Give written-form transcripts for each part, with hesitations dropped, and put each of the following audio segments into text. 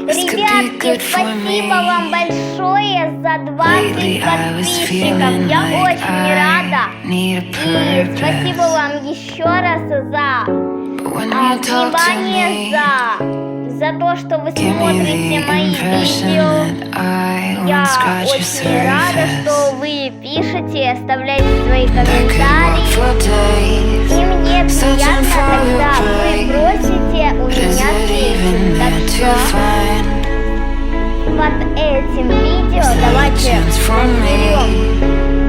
Ребятки, спасибо вам большое за 20 подписчиков. Я очень рада. И спасибо вам еще раз за внимание, за то, что вы смотрите мои видео. Я очень рада, что вы пишете, оставляете свои комментарии. И мне приятно, когда вы просите у меня песен. Так что под этим видео давайте наберем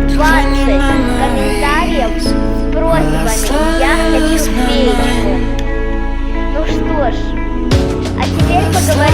20 комментариев с просьбами. Я хочу песню. Ну что ж, а теперь поговорим